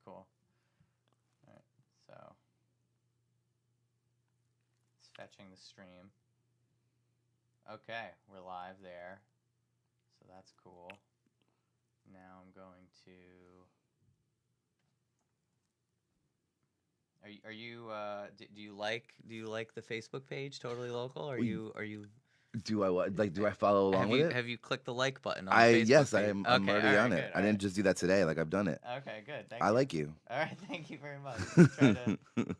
cool. All right, so it's fetching the stream. Okay, we're live there, so that's cool. Now I'm going to. Are you do you like the Facebook page Totally Local? Are you Do I do I follow along with it? Have you clicked the like button on the Facebook Yes, page? I'm already all right, on it. good, I didn't just do that today. Like I've done it. Okay, good. Thank I you. like you. All right, thank you very much.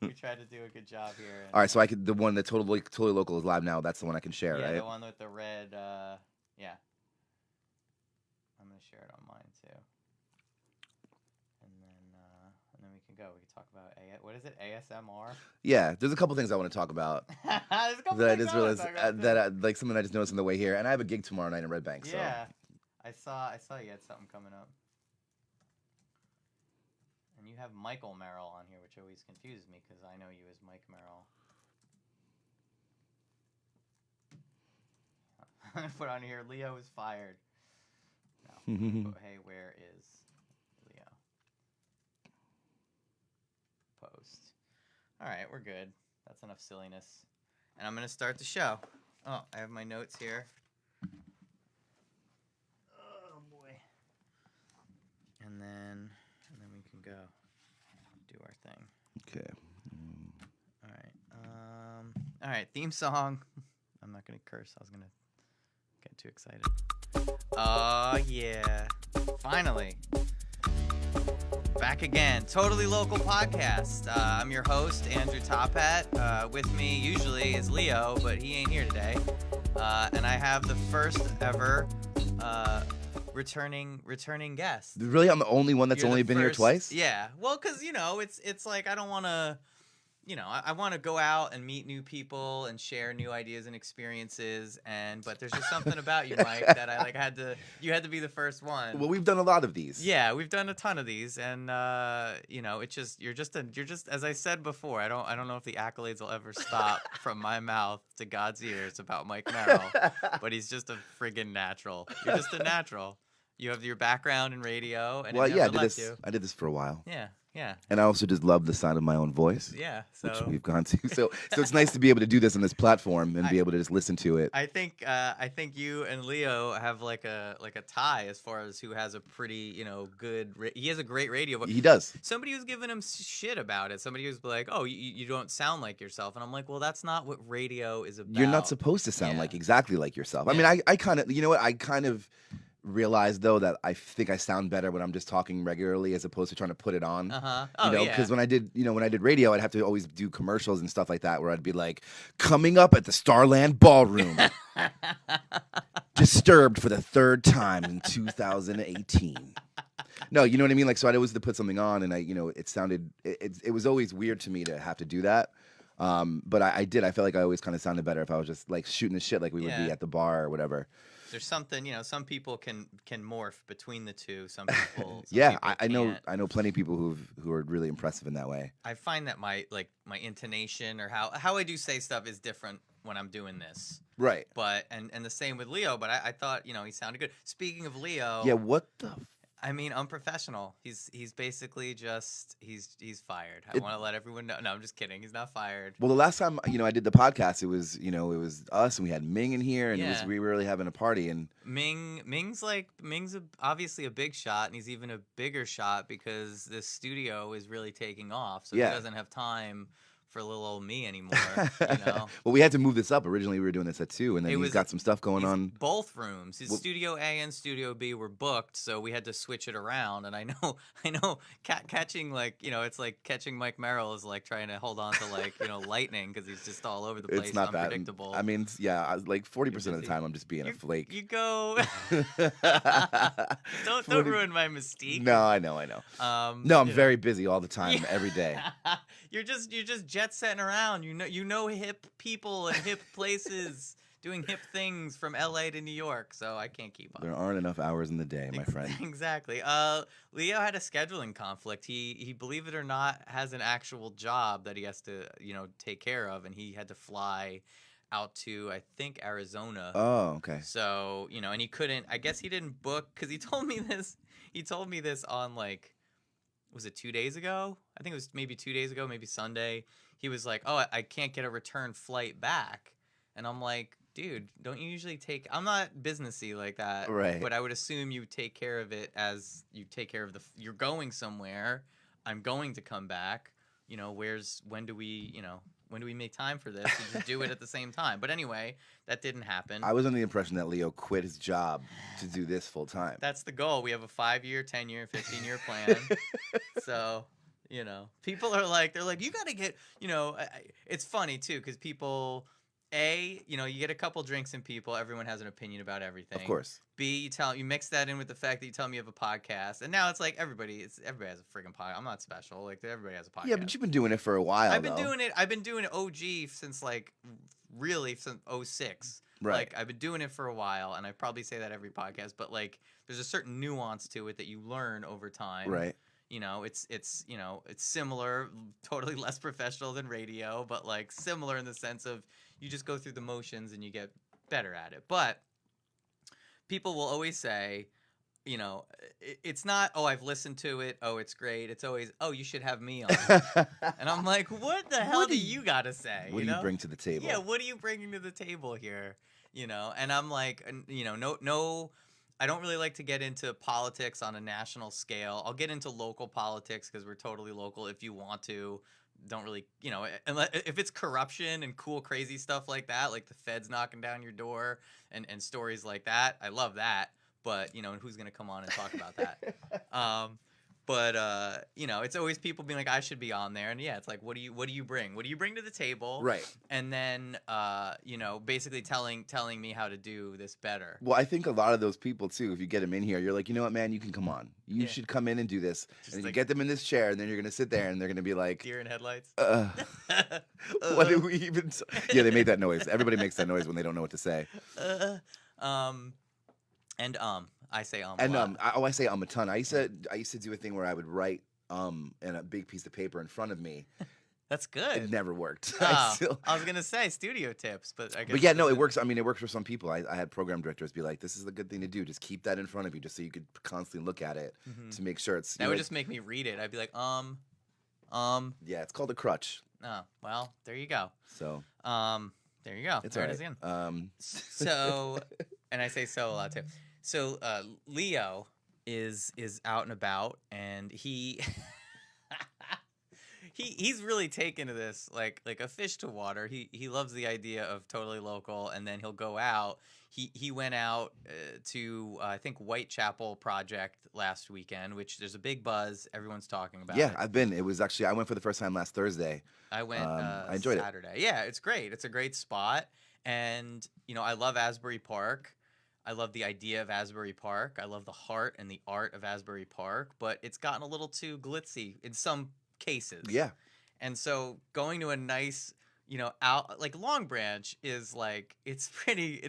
We try to do a good job here. And, all right, so I could the one that totally local is live now. That's the one I can share, yeah, right? the one with the red. Yeah. I'm gonna share it on mine too. And then we can go. We can talk about what is it? ASMR. Yeah, there's a couple things I want to talk about. There's a couple that I things just I wanna realized talk about, that like something I just noticed on the way here, and I have a gig tomorrow night in Red Bank. So. Yeah, I saw you had something coming up. And you have Michael Merrell on here, which always confuses me because I know you as Mike Merrell. I'm going to put on here, Leo is fired. No. Hey, where is Leo? Post. All right, we're good. That's enough silliness. And I'm going to start the show. Oh, I have my notes here. Oh, boy. And then we can go do our thing. Okay. All right, theme song. I'm not going to curse. I was going to get too excited. Oh, yeah. Finally. Back again. Totally Local Podcast. I'm your host, Andrew Tophat. With me usually is Leo, but he ain't here today. And I have the first ever returning guest. Really, I'm the only one that's only been here twice. Yeah. Well, because it's like I don't want to. I want to go out and meet new people and share new ideas and experiences, but there's just something about you, Mike, that I you had to be the first one. Well, we've done a lot of these. Yeah, we've done a ton of these, and it's just you're just as I said before, I don't know if the accolades will ever stop from my mouth to God's ears about Mike Merrell, but he's just a friggin' natural. You're just a natural. You have your background in radio, and well, it never I left you. did this for a while. Yeah. Yeah. And I also just love the sound of my own voice. Yeah. Which we've gone to. So it's nice to be able to do this on this platform and be able to just listen to it. I think you and Leo have like a tie as far as who has a pretty, good he has a great radio voice. He does. Somebody was giving him shit about it. Somebody was like, "Oh, you don't sound like yourself." And I'm like, "Well, that's not what radio is about." You're not supposed to sound like exactly like yourself. Yeah. I mean, I kind of, I kind of realize though that I think I sound better when I'm just talking regularly as opposed to trying to put it on. Because when I did radio, I'd have to always do commercials and stuff like that where I'd be like, coming up at the Starland Ballroom, disturbed for the third time in 2018. No, you know what I mean? Like, so I'd always have to put something on, and it sounded, it was always weird to me to have to do that. But I felt like I always kind of sounded better if I was just like shooting the shit like we would be at the bar or whatever. There's something, some people can morph between the two. Some people, I know plenty of people who are really impressive in that way. I find that my intonation or how I do say stuff is different when I'm doing this. Right. But and the same with Leo. But I thought he sounded good. Speaking of Leo, yeah. What the? I mean, unprofessional. He's basically just he's fired. I want to let everyone know. No, I'm just kidding. He's not fired. Well, the last time I did the podcast, it was us and we had Ming in here, and we were really having a party. And Ming's obviously a big shot, and he's even a bigger shot because this studio is really taking off. So he doesn't have time for little old me anymore. Well, we had to move this up. Originally, we were doing this at 2, and then he's got some stuff going on. Both rooms, his Studio A and Studio B were booked, so we had to switch it around. And I know, catching it's like catching Mike Merrell is like trying to hold on to lightning because he's just all over the place. It's not unpredictable. That. I mean, like 40% of the time, I'm just being a flake. You go. don't ruin my mystique. No, I know. No, I'm very busy all the time, every day. You're just jet setting around. You know hip people and hip places doing hip things from LA to New York, so I can't keep up. There aren't enough hours in the day, my friend. Exactly. Leo had a scheduling conflict. He believe it or not has an actual job that he has to take care of, and he had to fly out to I think Arizona. Oh, okay. So and he couldn't. I guess he didn't book because he told me this. He told me this on was it 2 days ago? I think it was maybe 2 days ago, maybe Sunday. He was like, "Oh, I can't get a return flight back," and I'm like, "Dude, don't you usually take? I'm not businessy like that, Right. but I would assume you take care of it as you take care of you're going somewhere. I'm going to come back. You know, when do we make time for this? To just do it at the same time. But anyway, that didn't happen. I was under the impression that Leo quit his job to do this full time. That's the goal. We have a 5-year, 10-year, 15-year plan. So, people are like, they're like, you got to get, it's funny too, because people, you get a couple drinks in people, everyone has an opinion about everything. Of course. B, you mix that in with the fact that you tell me you have a podcast, and now it's like everybody has a friggin' podcast. I'm not special. Like, everybody has a podcast. Yeah, but you've been doing it for a while. I've been doing it OG since really since 06. Right. Like, I've been doing it for a while, and I probably say that every podcast, but like there's a certain nuance to it that you learn over time. Right. It's similar, totally less professional than radio, but like similar in the sense of you just go through the motions and you get better at it. But people will always say, it's not, oh, I've listened to it, oh, it's great. It's always, oh, you should have me on. And I'm like, what the hell do you got to say? What do you bring to the table? Yeah, what are you bringing to the table here? And I'm like, no, I don't really like to get into politics on a national scale. I'll get into local politics because we're totally local if you want to. Don't really, if it's corruption and cool, crazy stuff like that, like the feds knocking down your door and stories like that, I love that. But, who's going to come on and talk about that? But it's always people being like, I should be on there. And yeah, it's like, what do you bring? What do you bring to the table? Right. And then, basically telling me how to do this better. Well, I think a lot of those people too, if you get them in here, you're like, you know what, man, you can come on. You should come in and do this. Just and like, you get them in this chair, and then you're going to sit there, and they're going to be like, deer in headlights. What do we even Yeah, they made that noise. Everybody makes that noise when they don't know what to say. I say And a lot. I say a ton. I used to do a thing where I would write in a big piece of paper in front of me. That's good. It never worked. I was gonna say studio tips, but I guess. But yeah, no, it works. I mean, it works for some people. I had program directors be like, "This is a good thing to do. Just keep that in front of you, just so you could constantly look at it to make sure it's." That would just make me read it. I'd be like, Yeah, it's called a crutch. Oh, well, there you go. So. There you go. It's there all it is right. again. So, and I say so a lot too. So Leo is out and about, and he's really taken to this like a fish to water. He loves the idea of totally local, and then he'll go out. He went out to I think Whitechapel Project last weekend, which there's a big buzz. Everyone's talking about. Yeah, it. I've been. It was actually I went for the first time last Thursday. I went I enjoyed Saturday. Yeah, it's great. It's a great spot, and I love Asbury Park. I love the idea of Asbury Park. I love the heart and the art of Asbury Park, but it's gotten a little too glitzy in some cases. Yeah. And so going to a nice, out like Long Branch is like it's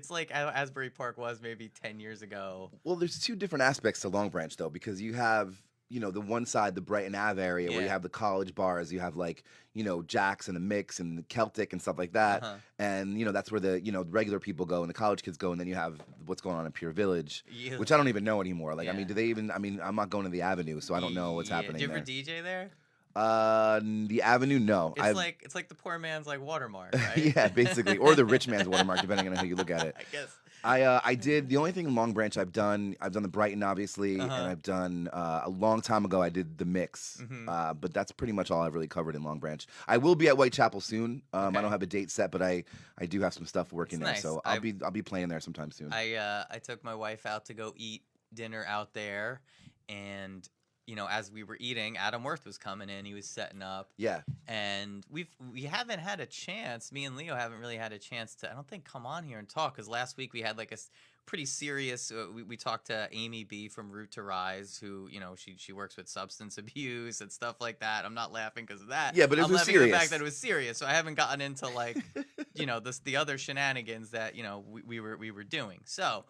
like how Asbury Park was maybe 10 years ago. Well, there's two different aspects to Long Branch though, because you have the one side, the Brighton Ave area, where you have the college bars, you have like, Jack's and the Mix and the Celtic and stuff like that. And, that's where the regular people go and the college kids go. And then you have what's going on in Pure Village, which I don't even know anymore. Like, I mean, do they even, I'm not going to the Avenue, so I don't know what's happening Do you there. ever DJ there? The Avenue, no. It's like the poor man's like watermark, right? Yeah, basically. Or the rich man's watermark, depending on how you look at it. I guess. I did the only thing in Long Branch I've done the Brighton obviously, and I've done a long time ago I did the Mix, but that's pretty much all I've really covered in Long Branch. I will be at Whitechapel soon. I don't have a date set, but I do have some stuff working there, so I'll be playing there sometime soon. I took my wife out to go eat dinner out there, and as we were eating, Adam Worth was coming in. He was setting up. Yeah. And we haven't had a chance. Me and Leo haven't really had a chance to, I don't think, come on here and talk. Because last week we had like a pretty serious, we talked to Amy B from Root to Rise, who, she works with substance abuse and stuff like that. I'm not laughing because of that. Yeah, but it was serious. I'm laughing at the fact that it was serious. So I haven't gotten into like, the other shenanigans that, we were doing. So,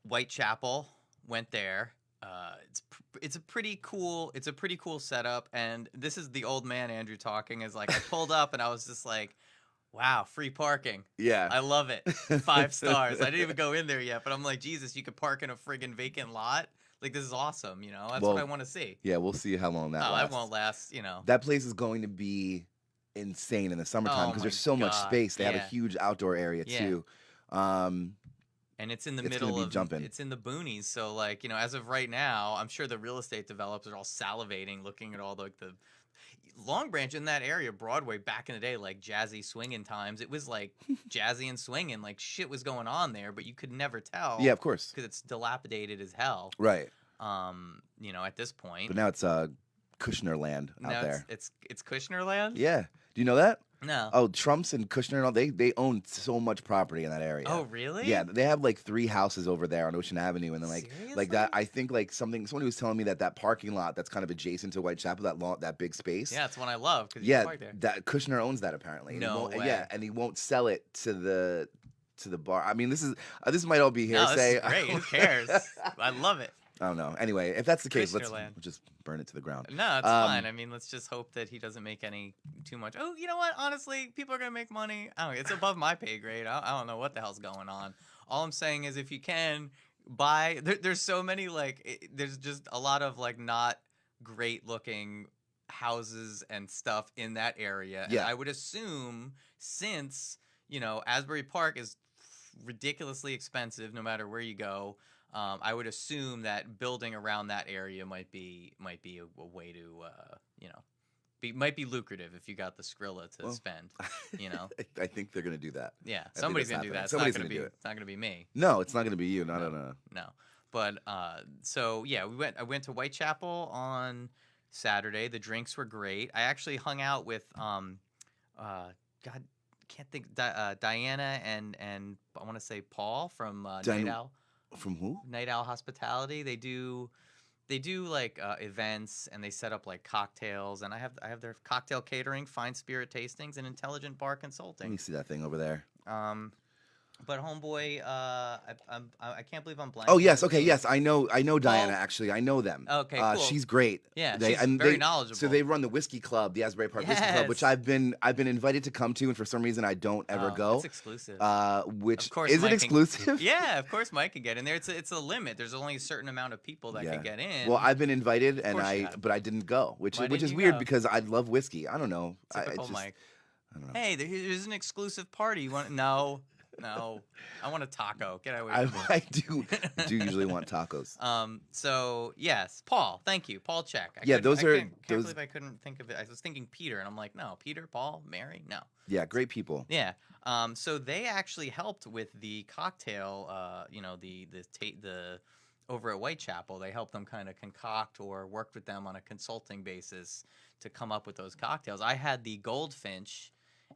Whitechapel, went there. It's a pretty cool setup, and this is the old man Andrew talking. Is like I pulled up and I was just like, wow, free parking. Yeah, I love it. 5 stars. I didn't even go in there yet, but I'm like, Jesus, you could park in a friggin' vacant lot. Like this is awesome. You know, that's Well, what I want to see. Yeah, we'll see how long that Oh, lasts. that won't last. You know. That place is going to be insane in the summertime Oh because my there's so much God. space. They have a Yeah. huge outdoor area Yeah. too. Um, And it's in the It's gonna middle be of jumping. it's in the boonies, so like, you know, as of right now, I'm sure the real estate developers are all salivating looking at all the Long Branch in that area, Broadway back in the day, like jazzy swinging times. It was like jazzy and swinging, like shit was going on there, but you could never tell. yeah, of course. Because it's dilapidated as hell. Right. You know, at this point. But now it's Kushner land out Now there. it's Kushner land? Yeah. Do you know that? No. Oh, Trump's and Kushner and all, they own so much property in that area. Oh, really? Yeah, they have like 3 houses over there on Ocean Avenue, and then like that. Seriously? I think like somebody was telling me that parking lot that's kind of adjacent to Whitechapel, that big space. Yeah, it's one I love because Yeah, you park there. that Kushner owns that apparently. And he No won't- way. Yeah, and he won't sell it to the bar. I mean, this might all be No, this hearsay. is great. Who cares? I love it. I don't know. Anyway, if that's the case, Kushner let's land. just burn it to the ground. No, it's fine. I mean, let's just hope that he doesn't make any too much. Oh, you know what? Honestly, people are gonna make money. I don't. It's above my pay grade. I don't know what the hell's going on. All I'm saying is, if you can buy, there's so many like, there's just a lot of like not great looking houses and stuff in that area. Yeah. And I would assume since you know Asbury Park is ridiculously expensive no matter where you go. I would assume that building around that area might be a way to you know might be lucrative if you got the Skrilla to spend. You know, I think they're gonna do that. yeah, think somebody's that's gonna do that. happening. It's Somebody's not gonna do it. It's not gonna be me. No, it's not gonna be you. Not on a. No, but so yeah, I went to Whitechapel on Saturday. The drinks were great. I actually hung out with God. Can't think Diana and I want to say Paul from Night Owl. From who? Night Owl Hospitality. They do like events and they set up like cocktails and I have their cocktail catering, fine spirit tastings, and intelligent bar Let me consulting. see that thing over there. But homeboy, I can't believe I'm blanking. Oh yes, on his okay, name. yes, I know Diana. Paul? Actually, I know them. Okay, cool. She's great. Yeah, she's very knowledgeable. So they run the whiskey club, the Asbury Park Whiskey Club, which Yes. I've been invited to come to, and for some reason I don't ever go. It's exclusive. Which Of course, is it Mike can- exclusive? Yeah, of course Mike can get in there. It's a limit. There's only a certain amount of people that can get in. Well, I've been invited, and course you have. but I didn't go, which Why didn't is you weird go? because I love whiskey. I don't know. Typical it's just, Mike. I don't know. Hey, there's an exclusive party. You want? No. I want a taco. Get away from me. I do usually want tacos. So yes, Paul. Thank you, Paul. Check. Yeah, those are- Can't those- believe I couldn't think of it. I was thinking Peter, and I'm like, no, Peter, Paul, Mary, no. Yeah, great people. Yeah. So they actually helped with the cocktail. You know, the over at Whitechapel, they helped them kind of concoct or worked with them on a consulting basis to come up with those cocktails. I had the Goldfinch.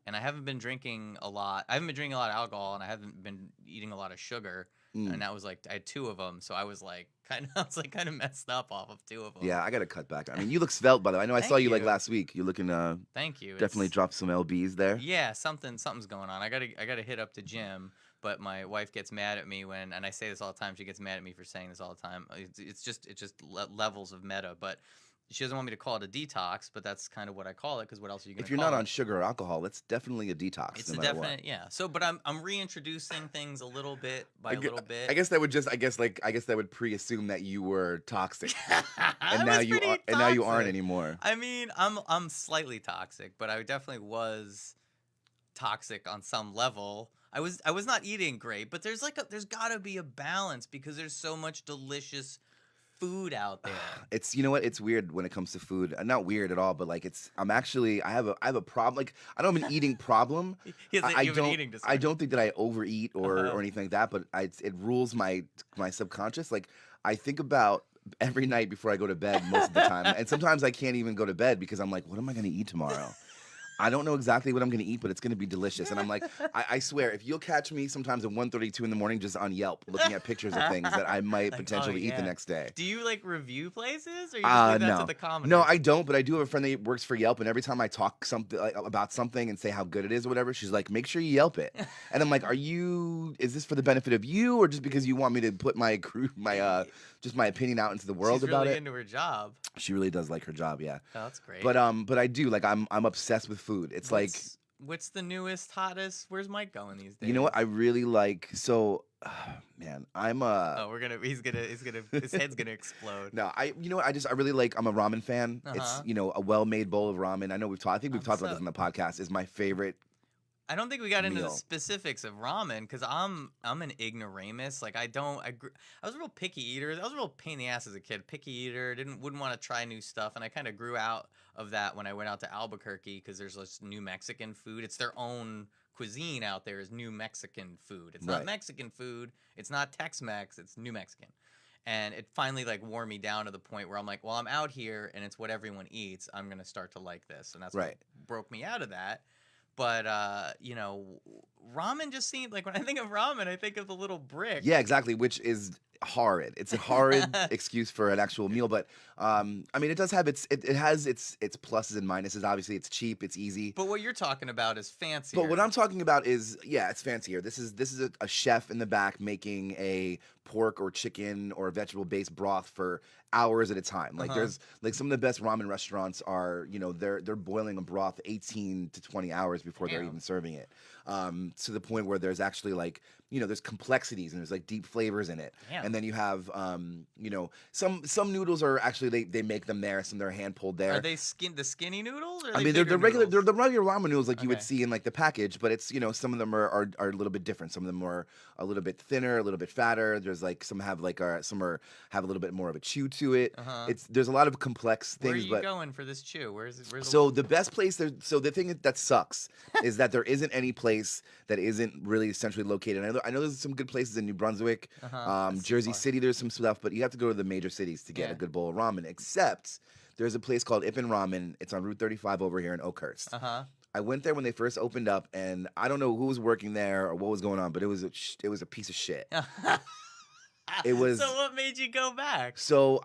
And I haven't been drinking a lot. I haven't been drinking a lot of alcohol, and I haven't been eating a lot of sugar. And that was like I had 2 of them, so I was like kind of messed up off of 2 of them. Yeah, I gotta cut back. I mean, you look svelte, by the way. I know I saw Thank you like you. last week. You're looking Thank you. definitely dropped some lbs there. Yeah, something's going on. I gotta hit up the gym, but my wife gets mad at me and I say this all the time. She gets mad at me for saying this all the time. It's just levels of meta, but. She doesn't want me to call it a detox, but that's kind of what I call it. Because what else are you going to? If you're not on sugar or alcohol, it's definitely a detox. It's no a matter definite, what. yeah. So, but I'm reintroducing things a little bit by a little bit. I guess that would that would pre-assume that you were toxic, I and now was you pretty are, and now you aren't toxic. anymore. I mean, I'm slightly toxic, but I definitely was toxic on some level. I was not eating great, but there's got to be a balance because there's so much delicious food out there. It's you know what? It's weird when it comes to food. Not weird at all, but like I have a problem. Like I don't have an eating problem. You have an don't eating disorder. I don't think that I overeat or anything like that. But it rules my subconscious. Like I think about every night before I go to bed most of the time, and sometimes I can't even go to bed because I'm like, what am I going to eat tomorrow? I don't know exactly what I'm going to eat, but it's going to be delicious. And I'm like, I swear, if you'll catch me sometimes at 1:32 in the morning just on Yelp looking at pictures of things that I might Like, potentially eat the yeah. next day. Do you like review places, or you just leave that No. to the commoners? No, I don't, but I do have a friend that works for Yelp, and every time I talk about something and say how good it is or whatever, she's like, make sure you Yelp it. And I'm like, is this for the benefit of you, or just because you want me to put my opinion out into the world She's about really it? into her job. She really does like her job, yeah. Oh, that's great. But I do, like, I'm obsessed with food. It's like What's the newest, hottest? Where's Mike going these days? You know what? I really like. So, man, I'm Oh, his head's gonna explode. No, you know what? I really like. I'm a ramen fan. It's Uh-huh. a well-made bowl of ramen. I know I think we've I'm talked about this so. on the podcast. Is my favorite I don't think we got into the meal. specifics of ramen because I'm an ignoramus. Like I was a real picky eater. I was a real pain in the ass as a kid. Picky eater. Wouldn't want to try new stuff, and I kind of grew out of that when I went out to Albuquerque because there's this New Mexican food. It's their own cuisine out there. Is New Mexican food. It's not Right. Mexican food. It's not Tex-Mex. It's New Mexican. And it finally like wore me down to the point where I'm like, well, I'm out here and it's what everyone eats. I'm gonna start to like this, and that's what Right. broke me out of that. But ramen just seemed like when I think of ramen, I think of the little brick. Yeah, exactly. Which is horrid. It's a horrid excuse for an actual meal, but I mean, it does have it has its pluses and minuses. Obviously, it's cheap, it's easy. But what you're talking about is fancier. But what I'm talking about is, yeah, it's fancier. This is a chef in the back making a pork or chicken or vegetable based broth for hours at a time. Like there's like some of the best ramen restaurants are, they're boiling a broth 18 to 20 hours before they're even serving it. To the point where there's actually like, there's complexities and there's like deep flavors in it. Damn. And then you have some noodles are actually they make them there, some they're hand pulled there. Are they the skinny noodles? Or are I they mean, they're bigger regular. noodles? They're the regular ramen noodles like you would Okay. see in like the package, but it's some of them are a little bit different. Some of them are a little bit thinner, a little bit fatter. There's like some have like have a little bit more of a chew to it. There's a lot of complex things. Where are you but going for this chew? Where's so the best place there. So the thing that sucks is that there isn't any place that isn't really centrally located. I know there's some good places in New Brunswick, That's Jersey far. City. There's some stuff, but you have to go to the major cities to get Yeah. a good bowl of ramen. Except there's a place called Ippin Ramen. It's on Route 35 over here in Oakhurst. I went there when they first opened up, and I don't know who was working there or what was going on, but it was a piece of shit. It was. So what made you go back? So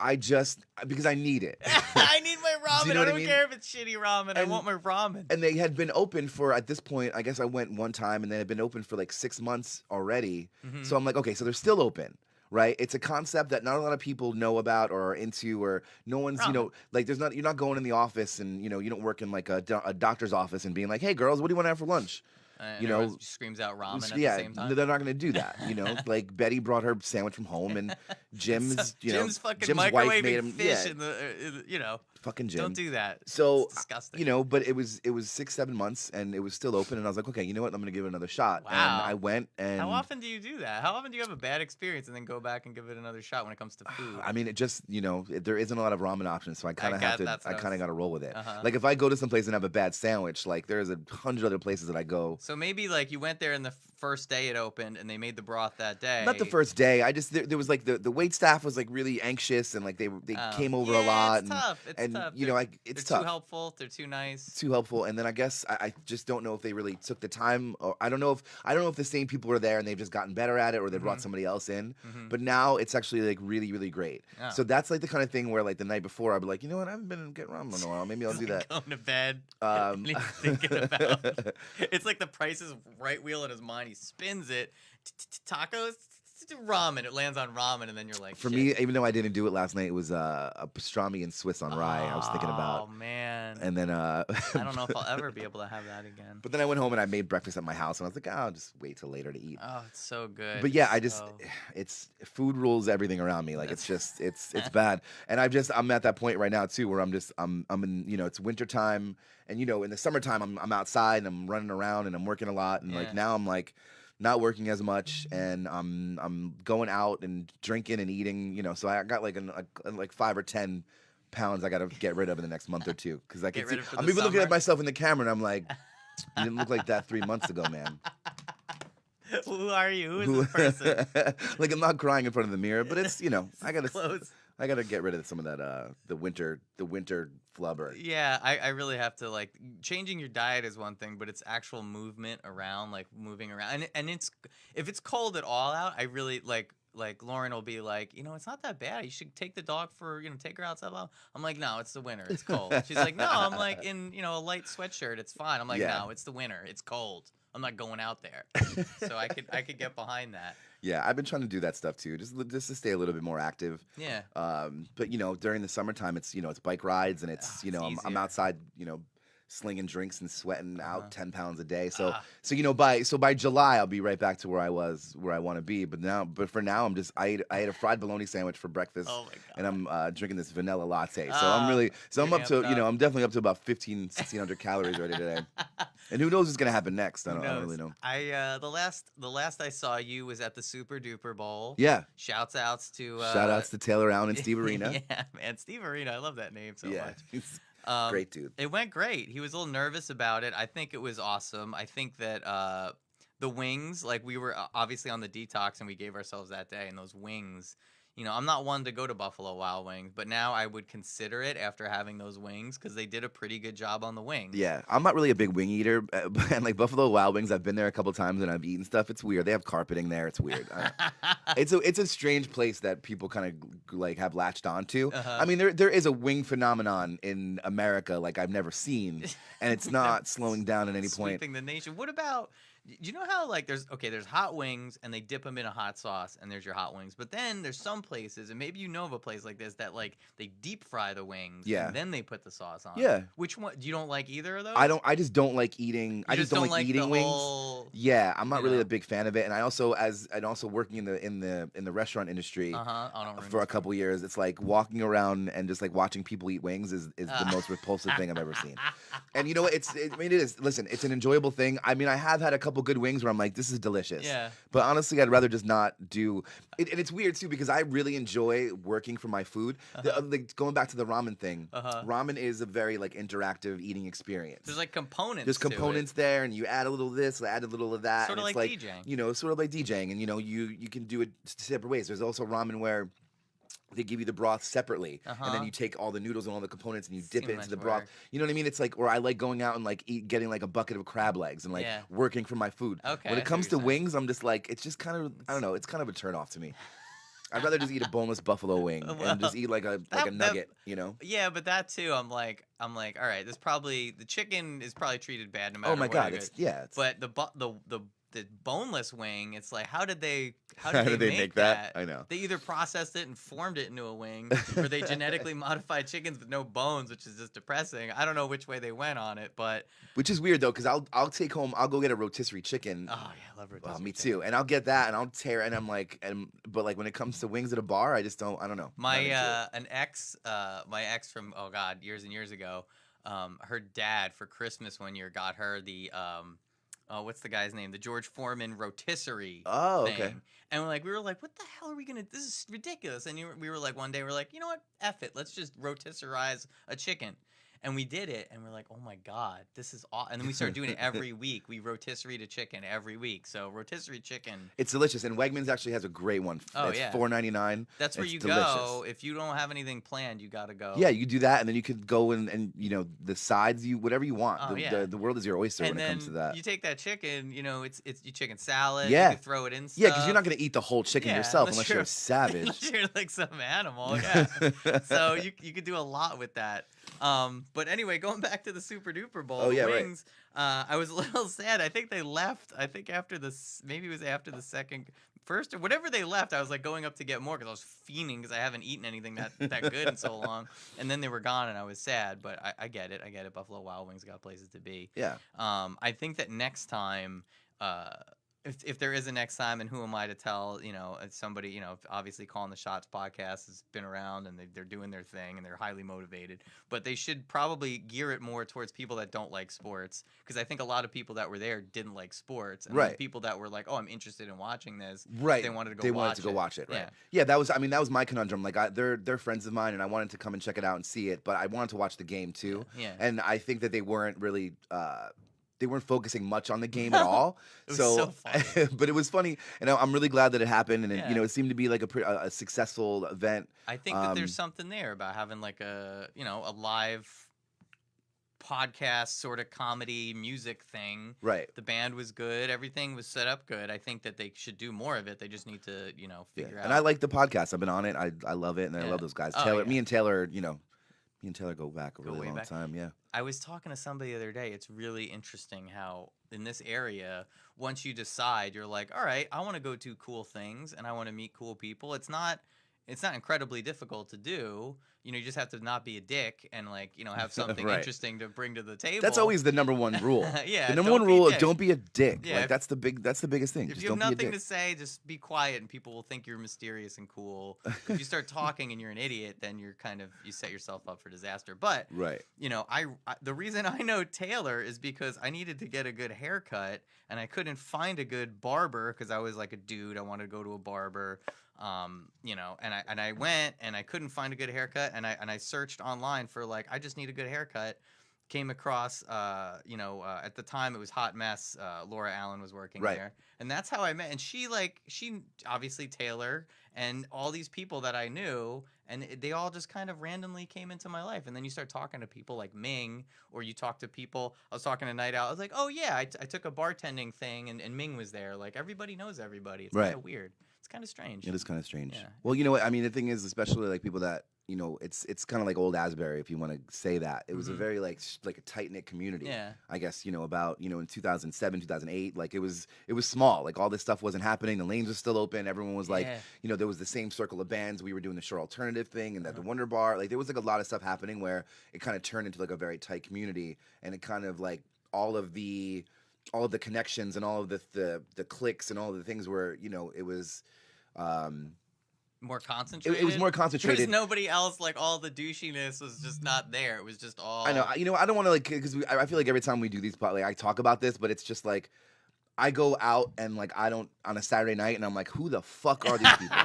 because I need it. I need my ramen. Do you know I what I don't mean? care if it's shitty ramen. I want my ramen. And they had been open for, at this point, I guess I went one time, and they had been open for like 6 months already. So I'm like, okay, so they're still open. Right, it's a concept that not a lot of people know about or are into, or no one's, Ramen. like you're not going in the office and you don't work in like a doctor's office and being like, hey girls, what do you want to have for lunch? And everyone screams out ramen at Yeah, the same time. they're not going to do that. Like Betty brought her sandwich from home, and Jim's, Jim's fucking Jim's wife microwaving made him. fish Yeah, in the, fucking Jim. Don't do that. So It's disgusting. but it was 6-7 months, and it was still open, and I was like, okay, you know what? I'm going to give it another shot. Wow. And I went, and How often do you do that? How often do you have a bad experience and then go back and give it another shot when it comes to food? I mean, it just there isn't a lot of ramen options, so I kind of have to. that's what I I kind of was- got to roll with it. Uh-huh. Like if I go to some place and have a bad sandwich, like there's 100 other places that I go. So maybe like you went there in the first day it opened and they made the broth that day. Not the first day. I just there was like the wait staff was like really anxious, and like they came over a lot. It's tough. It's and tough. it's they're tough. too helpful. They're too nice. Too helpful. And then I guess I just don't know if they really took the time, or I don't know if the same people were there and they've just gotten better at it, or they brought somebody else in. But now it's actually like really, really great. Oh. So that's like the kind of thing where like the night before I'd be like, you know what, I haven't been getting ramen in a while. Maybe I'll do that. Going to bed. Um, and he's thinking about. It's like the Price is Right wheel in his mind. He spins it. Tacos, ramen. It lands on ramen, and then you're like. For shit. me, even though I didn't do it last night, it was a pastrami and Swiss on rye. I was thinking about. Oh man. And then I don't know if I'll ever be able to have that again. But then I went home and I made breakfast at my house, and I was like, I'll just wait till later to eat. Oh, it's so good. But yeah, So- it's food rules everything around me. Like it's bad. And I'm at that point right now too, where I'm in, it's wintertime, and in the summertime I'm outside and I'm running around and I'm working a lot, and Yeah. like now I'm like not working as much, and I'm going out and drinking and eating, so I got like 5 or 10 pounds I got to get rid of in the next month or two, because I can Get see rid of for I'm the even looking at summer? myself in the camera and I'm like, you didn't look like that 3 months ago, man. Who are you? Who is this person? Like I'm not crying in front of the mirror, but it's Clothes. I gotta get rid of some of that the winter flubber. Yeah, I really have to like changing your diet is one thing, but it's actual movement around, like moving around, and it's if it's cold at all out, I really like Lauren will be like, it's not that bad. You should take the dog for take her outside. I'm like, no, it's the winter. It's cold. She's like, no, I'm like in a light sweatshirt. It's fine. I'm like, Yeah. no, it's the winter. It's cold. I'm not going out there. So I could get behind that. Yeah, I've been trying to do that stuff too, just to stay a little bit more active. Yeah. But during the summertime, it's it's bike rides, and it's It's I'm easier. outside slinging drinks and sweating out 10 pounds a day. So Ah. so by July I'll be right back to where I want to be. But for now I ate a fried bologna sandwich for breakfast. Oh my god. And I'm drinking this vanilla latte. So Ah, I'm you're up to, amped up. I'm definitely up to about 1,600 calories already today. And who knows what's gonna happen next? I Who don't really knows? know. The last I saw you was at the Super Duper Bowl. Yeah. Shouts outs to Shout outs to Taylor Allen and Steve Arena. yeah, man, Steve Arena. I love that name so Yeah. much. He's Um, great dude. It went great. He was a little nervous about it. I think it was awesome. I think that the wings, like we were obviously on the detox and we gave ourselves that day, and those wings. I'm not one to go to Buffalo Wild Wings, but now I would consider it after having those wings because they did a pretty good job on the wings. Yeah, I'm not really a big wing eater, and like Buffalo Wild Wings, I've been there a couple times and I've eaten stuff. It's weird. They have carpeting there. It's weird. It's a strange place that people kind of like have latched onto. Uh-huh. I mean, there is a wing phenomenon in America like I've never seen, and it's not slowing down at any point. Sweeping the nation. What about? Do you know how like there's hot wings and they dip them in a hot sauce and there's your hot wings, but then there's some places, and maybe you know of a place like this, that like they deep fry the wings Yeah. and then they put the sauce on. Yeah. Which one? You don't like either of those? I just don't like eating. I just don't like eating the wings. whole. Yeah, I'm not you really know. a big fan of it, and I also working in the restaurant industry. For a couple years, it's like walking around and just like watching people eat wings is the most repulsive thing I've ever seen. And you know what? It is. Listen, it's an enjoyable thing. I mean, I have had a couple good wings where I'm like, this is delicious. Yeah. But honestly, I'd rather just not do it. And it's weird too because I really enjoy working for my food. Like going back to the ramen thing. Ramen is a very like interactive eating experience. There's like components. There's components there, and you add a little of this, add a little of that. Sort of and like it's DJing. Sort of like DJing, and you can do it separate ways. There's also ramen where they give you the broth separately, and then you take all the noodles and all the components and you dip it into the broth. work. You know what I mean? It's like, or I like going out and like getting like a bucket of crab legs and like working for my food. Okay, When I it see comes what to you're saying. wings, I'm just like, it's just kind of, I don't know, it's kind of a turn off to me. I'd rather just eat a boneless buffalo wing and just eat like a nugget, Yeah, but that too, I'm like, all right, the chicken is probably treated bad no matter. Oh my what god, it is. it's But the boneless wing, it's like, how did they make that? I know. They either processed it and formed it into a wing, or they genetically modified chickens with no bones, which is just depressing. I don't know which way they went on it, but which is weird though, because I'll go get a rotisserie chicken. oh yeah, I love rotisserie. Me chicken. too. And I'll get that and I'll tear and I'm like, but like when it comes to wings at a bar, I don't know. My ex from years and years ago, her dad for Christmas one year got her the what's the guy's name? The George Foreman rotisserie thing. Okay. And we were like, what the hell are we gonna? This is ridiculous. And we were like, one day we're like, you know what? F it. Let's just rotisserize a chicken. And we did it, and we're like, "Oh my god, this is awesome!" And then we started doing it every week. We rotisserie a chicken every week. So rotisserie chicken. It's delicious, and Wegmans actually has a great one. Oh it's yeah, $4.99. That's where you delicious. go if you don't have anything planned. You gotta go. Yeah, you do that, and then you could go and the sides, whatever you want. Oh, yeah. The world is your oyster and when it comes to that. You take that chicken, it's your chicken salad. Yeah. You can throw it in stuff. Yeah, because you're not gonna eat the whole chicken yourself unless you're a savage. Unless you're like some animal, yeah. So you could do a lot with that. But anyway, going back to the Super Duper Bowl, Oh, yeah, the right. wings. I was a little sad. I think they left. I think after maybe it was after the first or whatever they left. I was like going up to get more because I was fiending because I haven't eaten anything that good in so long. And then they were gone, and I was sad. But I get it. I get it. Buffalo Wild Wings got places to be. Yeah. I think that next time. If there is a next time, and who am I to tell? It's somebody. Obviously, Calling the Shots podcast has been around, and they're doing their thing, and they're highly motivated. But they should probably gear it more towards people that don't like sports, because I think a lot of people that were there didn't like sports, and Right. the people that were like, "Oh, I'm interested in watching this," Right. They wanted to go. They watch wanted to go it. watch it. Right. Yeah. Yeah. That was my conundrum. Like they're friends of mine, and I wanted to come and check it out and see it, but I wanted to watch the game too. Yeah. And I think that they weren't really. They weren't focusing much on the game at all. It was so funny. But it was funny, and I'm really glad that it happened. And Yeah. it seemed to be like a successful event. I think that there's something there about having like a live podcast sort of comedy music thing. Right. The band was good. Everything was set up good. I think that they should do more of it. They just need to, figure out. And I like the podcast. I've been on it. I love it, and I Yeah. love those guys. Oh, Taylor, yeah. Me and Taylor go back a Go really way long back. time. Yeah. I was talking to somebody the other day. It's really interesting how in this area, once you decide, you're like, all right, I want to go do cool things and I want to meet cool people. It's not It's not incredibly difficult to do. You know, you just have to not be a dick and like, you know, have something Right. interesting to bring to the table. That's always the number one rule. Yeah, The number don't one be a rule is dick. don't be a dick. Yeah, Like if- that's the biggest thing. If Just you have don't be a nothing dick. to say, just be quiet and people will think you're mysterious and cool. If you start talking and you're an idiot, then you set yourself up for disaster. But Right. you know, I the reason I know Taylor is because I needed to get a good haircut and I couldn't find a good barber because I was like a dude. I wanted to go to a barber. You know, and I went and I couldn't find a good haircut and I searched online for like I just need a good haircut. Came across at the time it was Hot Mess. Laura Allen was working Right. there, and that's how I met. And she obviously Taylor and all these people that I knew, and they all just kind of randomly came into my life. And then you start talking to people like Ming, or you talk to people. I was talking to Night Out. I was like, oh yeah, I took a bartending thing, and Ming was there. Like everybody knows everybody. It's Right. kind of weird. It's kind of strange. It is kind of strange. Yeah. Well, you know what? I mean, the thing is, especially like people that, you know, it's kind of like old Asbury, if you want to say that. It was a very like a tight knit community. Yeah. I guess, you know, about, you know, in 2007, 2008, like it was small. Like all this stuff wasn't happening. The lanes were still open. Everyone was like, Yeah. you know, there was the same circle of bands. We were doing the Shore Alternative thing and at the Wonder Bar. Like there was like a lot of stuff happening where it kind of turned into like a very tight community, and it kind of like all of the connections and all of the cliques and all of the things where, you know, it was More concentrated. it was more concentrated. There's nobody else. Like all the douchiness was just not there. It was just all. I know. You know, I don't want to like because I feel like every time we do these, like I talk about this, but it's just like I go out and like I don't on a Saturday night, and I'm like, who the fuck are these people?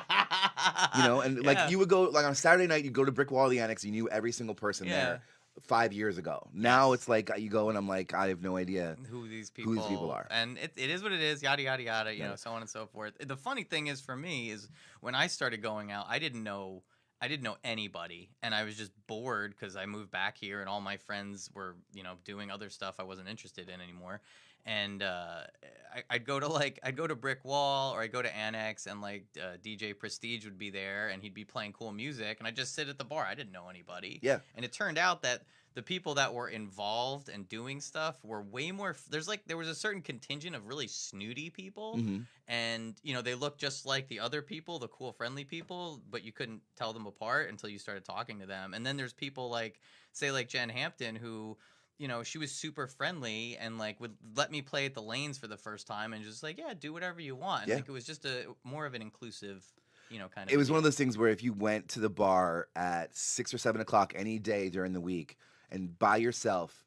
You know, and like Yeah. you would go like on a Saturday night, you go to Brick Wall of the Annex, you knew every single person Yeah. there 5 years ago. Now it's like you go and I'm like, I have no idea. Who these people are. And it is what it is, yada yada yada, you know, so on and so forth. The funny thing is for me is when I started going out, I didn't know anybody, and I was just bored because I moved back here and all my friends were, you know, doing other stuff I wasn't interested in anymore. And I'd go to Brick Wall or I'd go to Annex, and like DJ Prestige would be there and he'd be playing cool music, and I'd just sit at the bar. I didn't know anybody. Yeah. And it turned out that the people that were involved and doing stuff were way more. There was a certain contingent of really snooty people, and you know they looked just like the other people, the cool, friendly people, but you couldn't tell them apart until you started talking to them. And then there's people like, say, like Jen Hampton, who, you know, she was super friendly and like would let me play at the lanes for the first time and just like, yeah, do whatever you want. Yeah. Like it was just more of an inclusive, you know, kind of. It was one of those things where if you went to the bar at 6 or 7 o'clock any day during the week and by yourself,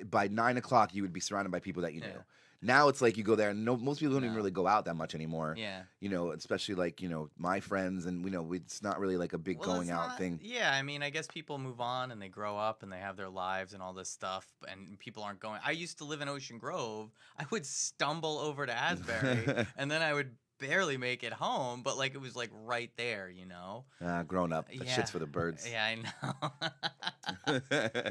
by 9 o'clock you would be surrounded by people that you knew. Yeah. Now it's like you go there and most people don't even really go out that much anymore. Yeah. You know, especially like, you know, my friends and, you know, it's not really like a big going out thing. Yeah, I mean, I guess people move on and they grow up and they have their lives and all this stuff, and people aren't going. I used to live in Ocean Grove. I would stumble over to Asbury and then I would barely make it home, but like it was like right there, you know. Grown up. That shit's for the birds. Yeah, I know.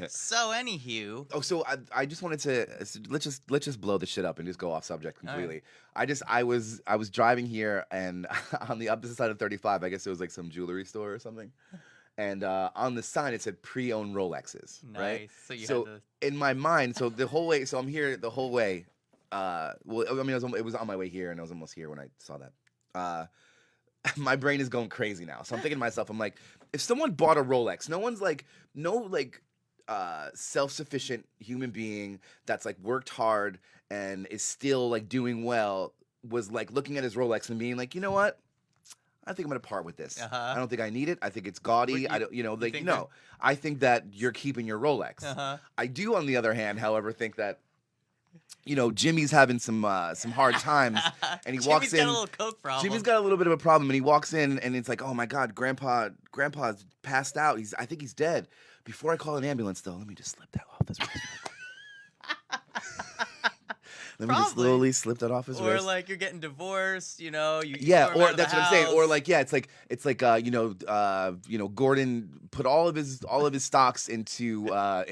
So anywho. Oh, so I just wanted to let's just blow the shit up and just go off subject completely. I was driving here and on the opposite side of 35, I guess it was like some jewelry store or something. And on the sign it said pre-owned Rolexes, Nice. right? So you So had in my mind, so the whole way, so I'm here the whole way. Well, I mean, it was on my way here, and I was almost here when I saw that. My brain is going crazy now. So I'm thinking to myself, I'm like, if someone bought a Rolex, no self-sufficient human being that's like worked hard and is still like doing well was like looking at his Rolex and being like, you know what? I think I'm gonna part with this. Uh-huh. I don't think I need it. I think it's gaudy. I don't, like, think no. I think that you're keeping your Rolex. Uh-huh. I do, on the other hand, however, think that, you know, Jimmy's having some hard times, and he walks in. Jimmy's got a little coke problem. Jimmy's got a little bit of a problem, and he walks in, and it's like, oh my God, Grandpa's passed out. I think he's dead. Before I call an ambulance, though, let me just slip that off his wrist. Let me just Probably. slowly slip that off his Or wrist. like you're getting divorced, you know. Yeah, throw him out or of that's the what I'm saying. Or house. like, yeah, it's like Gordon put all of his stocks into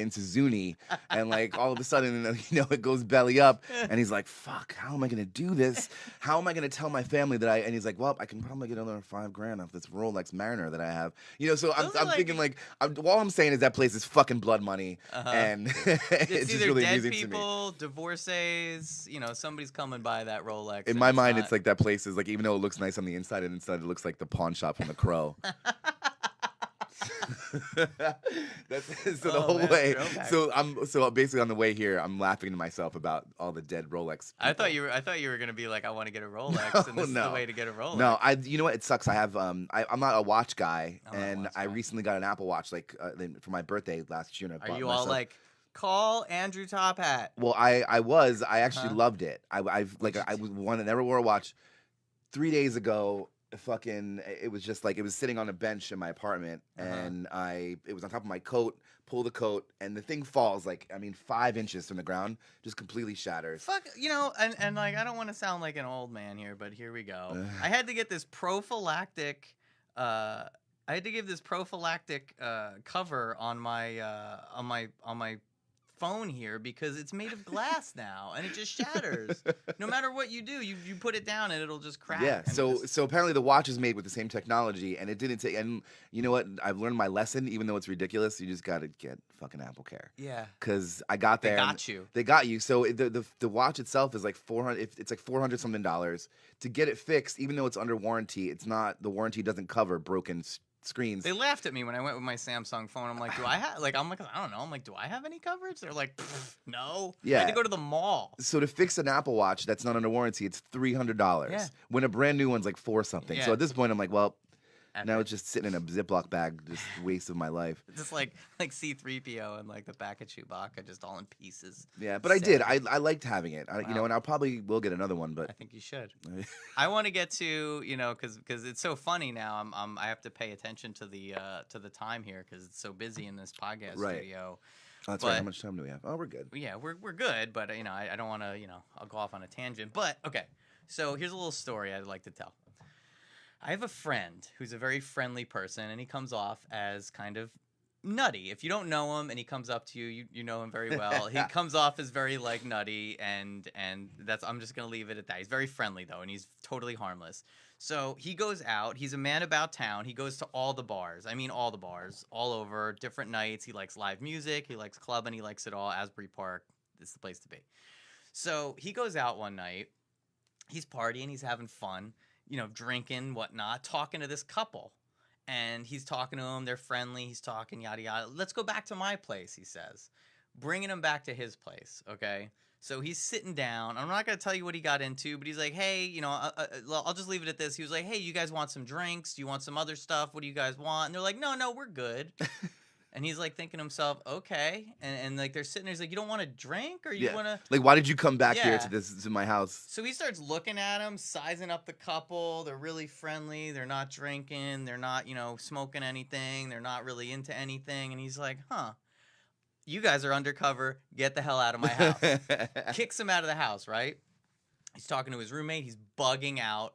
Zuni, and like all of a sudden, you know, it goes belly up, and he's like, "Fuck, how am I gonna do this? How am I gonna tell my family that I?" And he's like, "Well, I can probably get another $5,000 off this Rolex Mariner that I have." You know, so I'm like- thinking like, all I'm saying is that place is fucking blood money, and it's It's just either really dead amusing to me. people, divorcees, it's somebody's coming by that Rolex. In and my it's mind, not- it's like that place is like, even though it looks nice on the inside, and inside it looks like the pawn shop from The Crow. That's so the Oh, whole man, way. throwback. So basically on the way here, I'm laughing to myself about all the dead Rolex. I thought people. you were gonna be like, I want to get a Rolex, and this is the No. way to get a Rolex. No, you know what? It sucks. I have I'm not a watch guy, I'm not a and watch I guy. recently got an Apple Watch for my birthday last June. I Are bought you all myself- like, call Andrew Top Hat? Well, I actually Uh-huh. loved it. I've like What'd I you was one that never wore a watch. 3 days ago, fucking, it was just like it was sitting on a bench in my apartment, Uh-huh. and it was on top of my coat. Pull the coat, and the thing falls 5 inches from the ground, just completely shatters. Fuck, and like, I don't want to sound like an old man here, but here we go. Ugh. I had to get this prophylactic. I had to give this prophylactic cover on my phone here because it's made of glass now and it just shatters. No matter what you do, you put it down and it'll just crack. Yeah, and so just- so apparently the watch is made with the same technology, and it didn't take. And you know what? I've learned my lesson. Even though it's ridiculous, you just gotta get fucking Apple Care. yeah, Because I got they there. and got you. They got you. So the watch itself is like 400. It's like $400 something to get it fixed. Even though it's under warranty, it's not. The warranty doesn't cover broken screens. They laughed at me when I went with my Samsung phone. I'm like, I don't know. I'm like, do I have any coverage? They're like, no. I Yeah. had to go to the mall. So to fix an Apple Watch that's not under warranty, it's $300. Yeah. When a brand new one's like $4 something. Yeah. So at this point, I'm like, well, now Epic. it's just sitting in a Ziploc bag, just waste of my life. Just like C-3PO and like the back of Chewbacca, just all in pieces. Yeah, but I did. Sad. I liked having it. Wow. And I'll probably will get another one. But I think you should. I want to get to because it's so funny now. I have to pay attention to the time here because it's so busy in this podcast Right. studio. that's right. How but- much time do we have? Oh, we're good. Yeah, we're good, but I don't want to I'll go off on a tangent. But okay, so here's a little story I'd like to tell. I have a friend who's a very friendly person, and he comes off as kind of nutty. If you don't know him and he comes up to you, you know him very well. He comes off as very like nutty, and that's I'm just gonna leave it at that. He's very friendly though, and he's totally harmless. So he goes out. He's a man about town. He goes to all the bars. I mean, all the bars, all over, different nights. He likes live music. He likes clubbing. He likes it all. Asbury Park is the place to be. So he goes out one night. He's partying. He's having fun. Drinking, whatnot, talking to this couple. And he's talking to them. They're friendly. He's talking, yada, yada. Let's go back to my place, he says. Bringing him back to his place, okay? So he's sitting down. I'm not going to tell you what he got into, but he's like, hey, I'll just leave it at this. He was like, hey, you guys want some drinks? Do you want some other stuff? What do you guys want? And they're like, no, we're good. And he's like thinking to himself, okay. And like they're sitting there. He's like, you don't want to drink or you Yeah. want to? Like, why did you come back here Yeah. to my house? So he starts looking at him, sizing up the couple. They're really friendly. They're not drinking. They're not, smoking anything. They're not really into anything. And he's like, you guys are undercover. Get the hell out of my house. Kicks him out of the house, right? He's talking to his roommate. He's bugging out.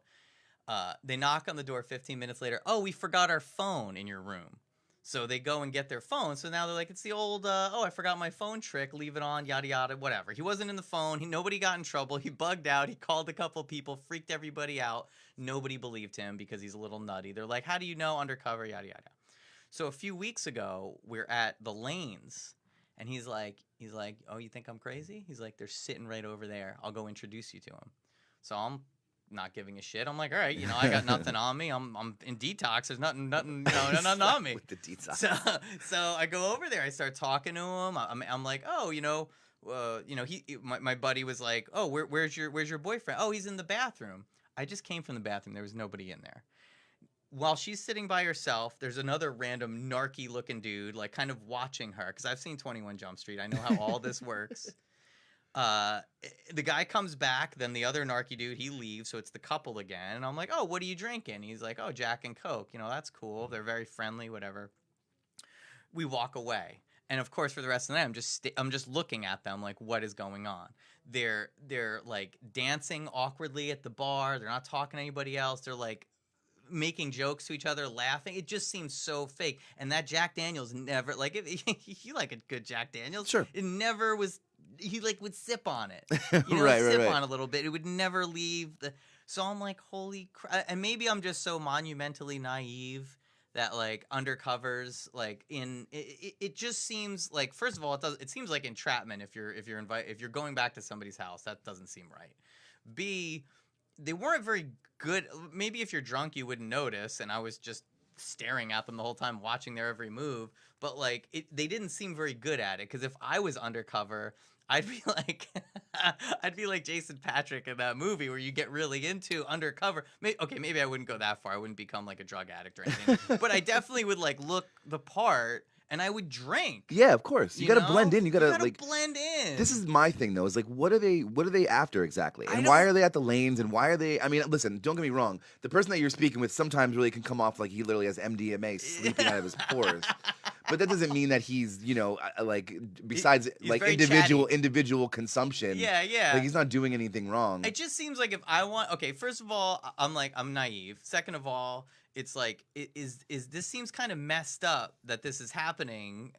They knock on the door 15 minutes later. Oh, we forgot our phone in your room. So they go and get their phone. So now they're like, it's the old, I forgot my phone trick. Leave it on, yada, yada, whatever. He wasn't in the phone. Nobody got in trouble. He bugged out. He called a couple people, freaked everybody out. Nobody believed him because he's a little nutty. They're like, how do you know undercover, yada, yada. So a few weeks ago, we're at the Lanes. And he's like, oh, you think I'm crazy? He's like, they're sitting right over there. I'll go introduce you to him. So I'm not giving a shit. I'm like, all right, I got nothing on me. I'm in detox. There's nothing, nothing on me. With the detox. So I go over there. I start talking to him. I'm like, oh, my buddy was like, oh, where's your boyfriend? Oh, he's in the bathroom. I just came from the bathroom. There was nobody in there. While she's sitting by herself, there's another random narky looking dude, like kind of watching her. Because I've seen 21 Jump Street. I know how all this works. The guy comes back, then the other narky dude, he leaves, so it's the couple again. And I'm like, oh, what are you drinking? He's like, oh, Jack and Coke. That's cool. They're very friendly, whatever. We walk away. And of course, for the rest of the night, I'm just looking at them like, what is going on? They're like dancing awkwardly at the bar. They're not talking to anybody else. They're like making jokes to each other, laughing. It just seems so fake. And that Jack Daniels never, like, you like a good Jack Daniels. Sure. It never was. He like would sip on it, Right, sip right. on a little bit. It would never leave. So I'm like, holy crap! And maybe I'm just so monumentally naive that like undercovers like it just seems like, first of all, it seems like entrapment if you're going back to somebody's house. That doesn't seem right. B, they weren't very good. Maybe if you're drunk you wouldn't notice, and I was just staring at them the whole time, watching their every move. But like they didn't seem very good at it, because if I was undercover, I'd be like I'd be like Jason Patrick in that movie where you get really into undercover. Maybe I wouldn't go that far. I wouldn't become like a drug addict or anything. But I definitely would like look the part, and I would drink. Yeah, of course. You got to blend in. You got to like blend in. This is my thing though. Is like, what are they after exactly? And I why don't- are they at the lanes? And why are they? I mean, listen. Don't get me wrong. The person that you're speaking with sometimes really can come off like he literally has MDMA sleeping out of his pores. But that doesn't mean that he's, like besides He's like very individual consumption. Yeah, yeah. Like he's not doing anything wrong. It just seems like if I want, okay, first of all, I'm naive. Second of all, it's like, is this seems kind of messed up that this is happening.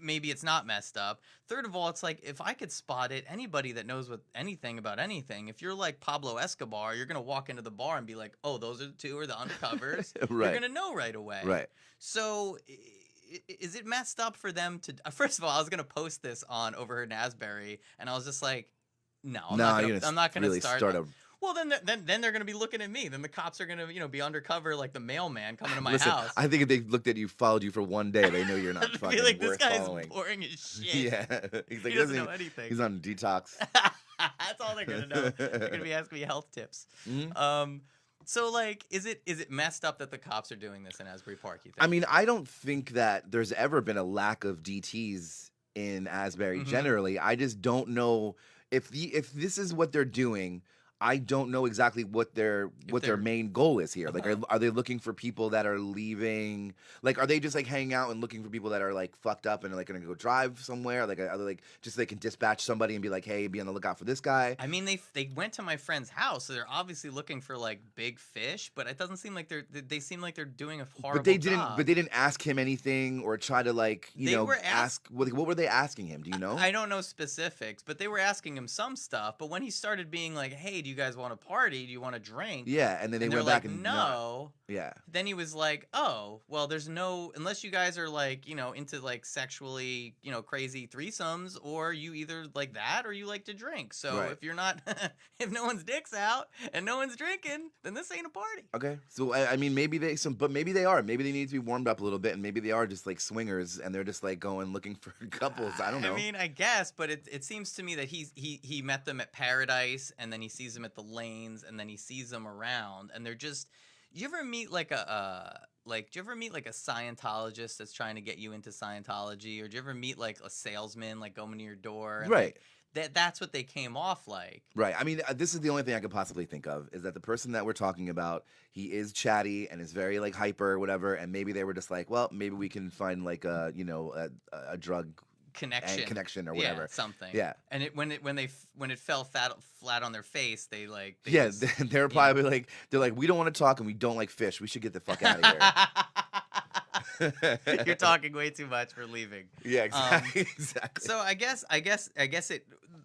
Maybe it's not messed up. Third of all, it's like, if I could spot it, anybody that knows anything about anything, if you're like Pablo Escobar, you're gonna walk into the bar and be like, oh, those are the two, or the undercovers. Right. You're gonna know right away. Right. So is it messed up for them to? First of all, I was gonna post this on Overheard in Asbury, and I was just like, no, I'm not gonna really start. a. Well, then they're gonna be looking at me. Then the cops are gonna be undercover like the mailman coming to my Listen, house. I think if they looked at you, followed you for one day, they know you're not They'd fucking be like, this worth guy's following. boring as shit. Yeah, he's like, He doesn't know anything. He's on detox. That's all they're gonna know. They're gonna be asking me health tips. Mhm. So like, is it messed up that the cops are doing this in Asbury Park? You think? I mean, I don't think that there's ever been a lack of DTs in Asbury Mhm. generally. I just don't know if this is what they're doing. I don't know exactly what their they're- main goal is here. Like, Uh-huh. are they looking for people that are leaving? Like, are they just like hanging out and looking for people that are like fucked up and are like gonna go drive somewhere? Like, are they like just so they can dispatch somebody and be like, hey, be on the lookout for this guy? I mean, they went to my friend's house, so they're obviously looking for like big fish. But it doesn't seem like they seem like they're doing a horrible But they didn't. job. But they didn't ask him anything or try to like They were ask. What were they asking him? Do you know? I don't know specifics, but they were asking him some stuff. But when he started being like, "Hey, do you guys want to party? Do you want to drink?" Yeah, and then they and went they're back like, and no. Yeah. Then he was like, "Oh, well, there's no, unless you guys are like, into like sexually, crazy threesomes, or you either like that or you like to drink. So Right. if you're not, if no one's dick's out and no one's drinking, then this ain't a party." Okay. So I mean, maybe maybe they are. Maybe they need to be warmed up a little bit, and maybe they are just like swingers, and they're just like going looking for couples. I don't know. I mean, I guess, but it seems to me that he met them at Paradise, and then he sees them at the lanes, and then he sees them around, and they're just. You ever meet like do you ever meet like a Scientologist that's trying to get you into Scientology, or do you ever meet like a salesman like going to your door? And, Right. Like, that's what they came off like. Right. I mean, this is the only thing I could possibly think of is that the person that we're talking about, he is chatty and is very like hyper or whatever, and maybe they were just like, well, maybe we can find like a drug connection or whatever. Yeah, something. Yeah. And when it fell flat on their face, they like. They Yeah, just, they're probably like, they're like, we don't want to talk and we don't like fish. We should get the fuck out of here. You're talking way too much for leaving. Yeah, exactly. Exactly. So I guess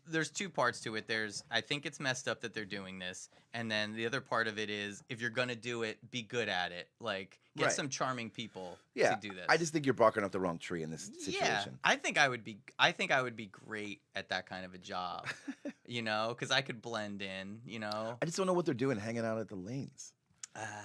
there's two parts to it. I think it's messed up that they're doing this, and then the other part of it is, if you're gonna do it, be good at it. Like, get Right. some charming people Yeah, to do this. I just think you're barking up the wrong tree in this situation. Yeah, I think I would be great at that kind of a job, because I could blend in, I just don't know what they're doing hanging out at the lanes.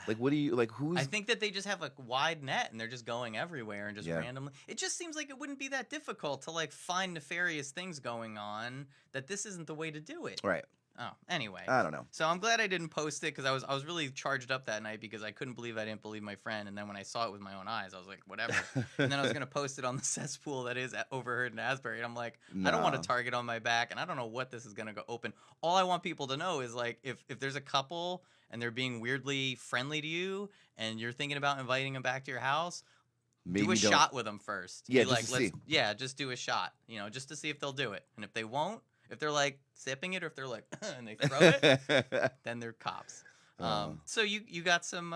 Like, what do you like? Who's? I think that they just have a wide net and they're just going everywhere and just Yeah. randomly. It just seems like it wouldn't be that difficult to like find nefarious things going on. That this isn't the way to do it. Right. Oh, anyway. I don't know. So I'm glad I didn't post it, because I was really charged up that night, because I couldn't believe I didn't believe my friend. And then when I saw it with my own eyes, I was like, whatever. And then I was gonna post it on the cesspool that is Overheard in Asbury, and I'm like, I don't want No. a target on my back, and I don't know what this is gonna go open. All I want people to know is like, if there's a couple and they're being weirdly friendly to you, and you're thinking about inviting them back to your house, Maybe do a don't. shot with them first. Yeah, Be just like, to see. yeah, just do a shot, just to see if they'll do it. And if they won't, if they're like sipping it, or if they're like and they throw it, then they're cops. So you got some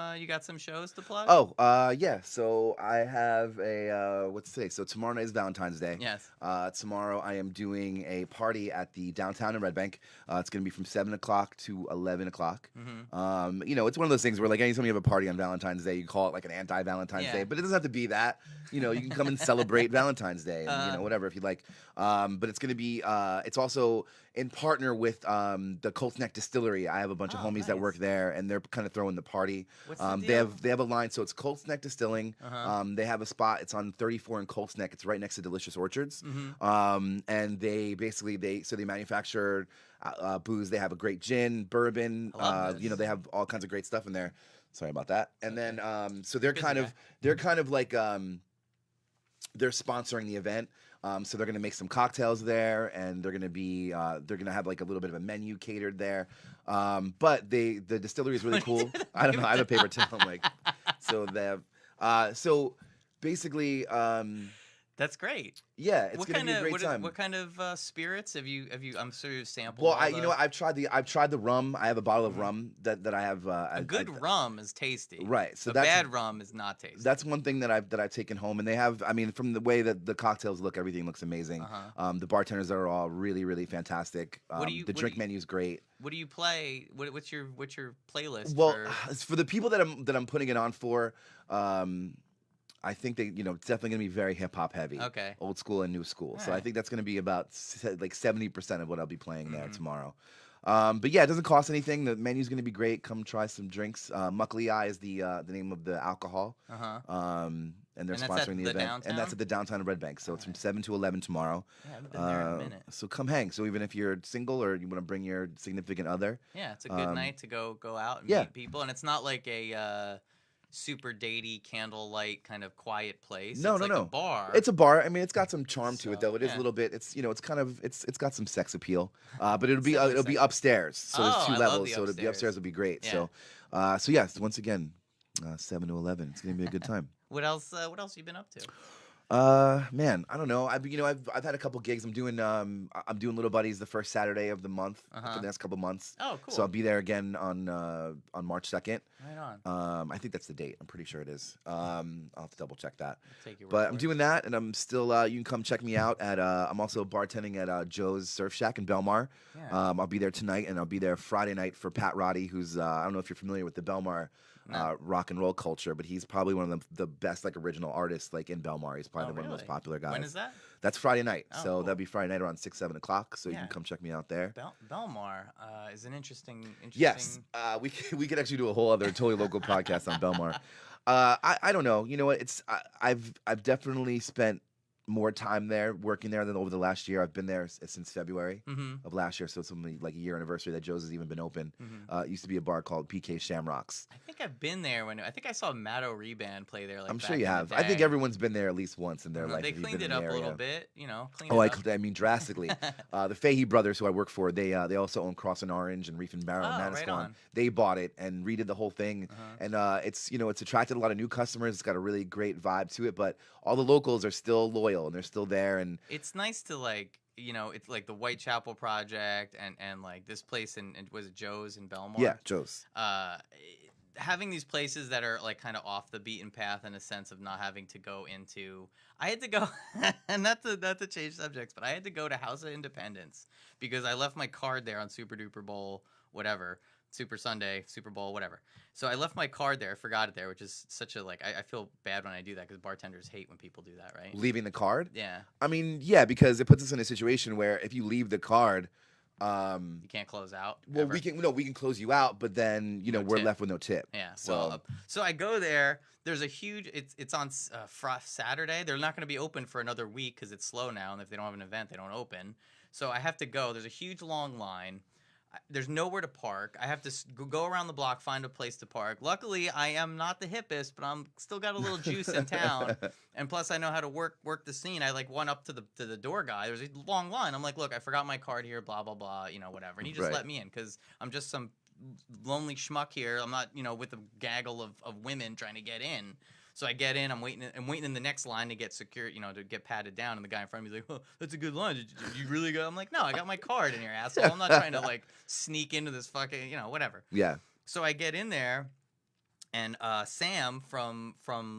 shows to plug? Oh, yeah. So I have a what's today? So tomorrow night is Valentine's Day. Yes. Tomorrow I am doing a party at the downtown in Red Bank. It's going to be from 7 o'clock to 11 o'clock. It's one of those things where like anytime you have a party on Valentine's Day, you call it like an anti-Valentine's Yeah. Day, but it doesn't have to be that. You can come and celebrate Valentine's Day and whatever if you like. But it's going to be it's also in partner with the Colts Neck Distillery. I have a bunch of homies that nice. work there, and they're kind of throwing the party. What's the They deal? have a line, so it's Colts Neck Distilling. They have a spot. It's on 34 in Colts Neck. It's right next to Delicious Orchards. And they basically they manufacture booze. They have a great gin, bourbon. I love this. They have all kinds of great stuff in there. Sorry about that. And then so they're Busy kind guy. of like they're sponsoring the event. So they're gonna make some cocktails there, and they're gonna have like a little bit of a menu catered there. But the distillery is really cool. I don't know. I have a paper towel. I'm like, so they have. So basically, That's great. yeah, it's gonna be a great time. What kind of spirits have you? I'm sure you've sampled. Well, all you know what? I've tried the rum. I have a bottle of rum that I have. a good rum is tasty. Right. So a that's bad rum is not tasty. that's one thing that I've taken home, and they have. I mean, from the way that the cocktails look, everything looks amazing. The bartenders are all really, really fantastic. The drink menu's great. What do you play? What's your playlist? Well, for... for the people that I'm putting it on for, I think it's definitely gonna be very hip hop heavy. Okay. Old school and new school. So I Alright. think that's gonna be about like 70% of what I'll be playing there tomorrow. But yeah, it doesn't cost anything. The menu's gonna be great. Come try some drinks. Muckley Eye is the name of the alcohol. And they're And that's at sponsoring the the event. downtown? And that's at the downtown of Red Bank. So it's from 7 to 11 tomorrow. Yeah, I haven't been there in a minute. So come hang. So even if you're single or you want to bring your significant other, Yeah, it's a good night to go out and yeah. meet people, and it's not like a super datey candlelight kind of quiet place. No, it's no, like no. a bar. It's a bar. I mean, it's got some charm to it, So, though. It is yeah. a little bit. It's it's kind of it's got some sex appeal. But it'll be Definitely it'll be upstairs. So there's Oh, two I love levels. the So the upstairs. upstairs will be great. Yeah. So yes, once again, 7 to 11. It's gonna be a good time. What else? What else you been up to? Man, I don't know. I've had a couple gigs. I'm doing Little Buddies the first Saturday of the month for the next couple months. Oh, cool. So I'll be there again on March 2nd. Right on. I think that's the date. I'm pretty sure it is. I'll have to double check that. Take your word But for I'm it. doing that, and I'm still. You can come check me out at. I'm also bartending at Joe's Surf Shack in Belmar. Yeah. I'll be there tonight, and I'll be there Friday night for Pat Roddy, who's I don't know if you're familiar with the Belmar rock and roll culture, but he's probably one of the best like original artists like in Belmar. He's probably one of the most really? popular guys. When is that? That's Friday night. Oh, so cool. that'll be Friday night around 6-7 o'clock. So you Yeah. can come check me out there. Belmar is an interesting. Yes, we could actually do a whole other totally local podcast on Belmar. I don't know. You know what? I've definitely spent more time there working there than over the last year. I've been there since February of last year, so it's only like a year anniversary that Joe's has even been open. It used to be a bar called PK Shamrocks. I think I've been there I think I saw Matto Reband play there. Like I'm back sure you in the have. I think day. everyone's been there at least once in their life. They if you've cleaned been it in up the a little area. bit, cleaned Oh, it up. I mean drastically. The Fahey brothers, who I work for, they also own Cross and Orange and Reef and Barrel and Oh, right Manasquan. on. They bought it and redid the whole thing, and it's attracted a lot of new customers. It's got a really great vibe to it, but all the locals are still loyal and they're still there. And It's nice to it's like the Whitechapel Project and like this place in was it Joe's in Belmar? yeah, Joe's. Having these places that are like kind of off the beaten path in a sense of not having to go into. I had to go, and not to change subjects, but I had to go to House of Independence because I left my card there on Super Duper Bowl, whatever, Super Sunday, Super Bowl, whatever. So I left my card there, I forgot it there, which is such a I feel bad when I do that because bartenders hate when people do that, right? Leaving the card? Yeah, I mean, yeah, because it puts us in a situation where if you leave the card, you can't close out. well, ever. we can close you out, but then No we're tip. left with no tip. Yeah. So So I go there. There's a huge. It's on Saturday. They're not going to be open for another week because it's slow now, and if they don't have an event, they don't open. So I have to go. There's a huge long line. There's nowhere to park. I have to go around the block, find a place to park. Luckily, I am not the hippest, but I'm still got a little juice in town. And plus, I know how to work the scene. I like went up to the door guy. There's a long line. I'm like, look, I forgot my card here. Blah blah blah. Whatever. And he just Right. let me in because I'm just some lonely schmuck here. I'm not with a gaggle of women trying to get in. So I get in. I'm waiting in the next line to get secure, to get patted down. And the guy in front of me is like, "Oh, that's a good line. Did you really go?" I'm like, "No, I got my card in here, asshole. I'm not trying to like sneak into this fucking, whatever." yeah. So I get in there, and Sam from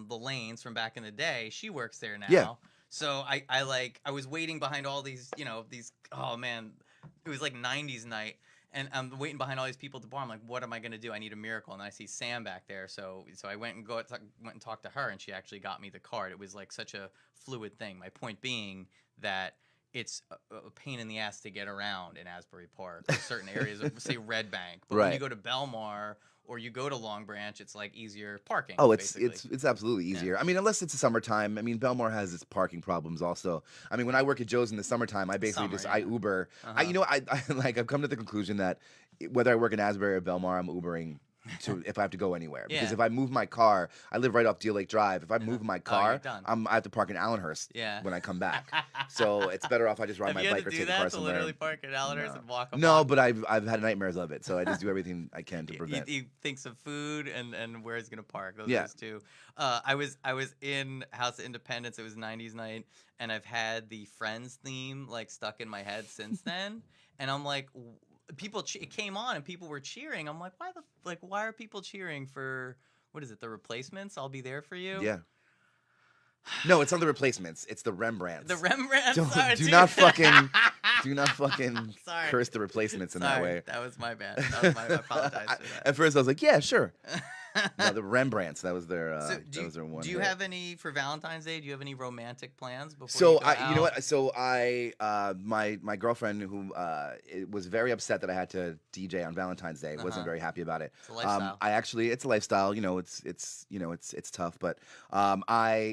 the Lanes from back in the day, she works there now. Yeah. So I was waiting behind all these, these, oh man, it was like 90s night. And I'm waiting behind all these people at the bar. I'm like, what am I gonna do? I need a miracle. And I see Sam back there, so I went and went and talked to her, and she actually got me the card. It was like such a fluid thing. My point being that it's a pain in the ass to get around in Asbury Park, or certain areas, of, say Red Bank. But when Right. you go to Belmar or you go to Long Branch, it's like easier parking. Oh, it's basically. it's absolutely easier. I mean, unless it's the summertime. I mean, Belmar has its parking problems also. I mean, when I work at Joe's in the summertime, I basically Summer, I yeah. Uber. Uh-huh. I like I've come to the conclusion that whether I work in Asbury or Belmar, I'm Ubering to if I have to go anywhere. Because Yeah. if I move my car, I live right off Deal Lake Drive. If I move my you're car, done. I have to park in Allenhurst Yeah. when I come back. So it's better off I just ride Have my you had bike to or do take a that car to somewhere. literally park at Allenhurst No. and walk a No, block? but I've had nightmares of it. So I just do everything I can to prevent. You thinks of food and where he's gonna park. Those Yeah. are his two. I was in House of Independence. It was 90s night, and I've had the Friends theme like stuck in my head since then. And I'm like, people, it came on and people were cheering. I'm like, why are people cheering for what is it? The Replacements? I'll Be There for You. Yeah. No, it's not the Replacements. It's the Rembrandts. The Rembrandt. Do not fucking Sorry. curse the Replacements in that Sorry, way. that was my bad. I apologize for that. At first, I was like, yeah, sure. No, the Rembrandts. That was their. So that was their one. do you hit. have any for Valentine's Day? Do you have any romantic plans before? So you go you know out? what? So my girlfriend who it was very upset that I had to DJ on Valentine's Day. Wasn't very happy about it. It's a lifestyle. It's a lifestyle. You know, it's tough. But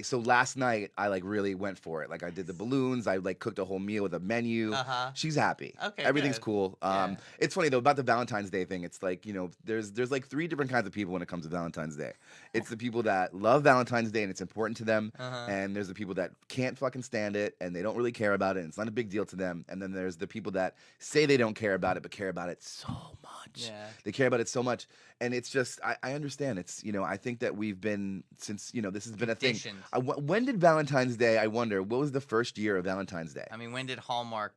so last night I like really went for it. Like I did the balloons. I like cooked a whole meal with a menu. Uh-huh. She's happy. Okay, Everything's good. cool. Yeah. It's funny though about the Valentine's Day thing. It's like there's like three different kinds of people when it comes to Valentine's Day. It's the people that love Valentine's Day and it's important to them, and there's the people that can't fucking stand it and they don't really care about it and it's not a big deal to them. And then there's the people that say they don't care about it but care about it so much. Yeah. They care about it so much, and it's just I understand. It's I think that we've been since this has been a thing. Conditioned. When did Valentine's Day? I wonder what was the first year of Valentine's Day. I mean, when did Hallmark,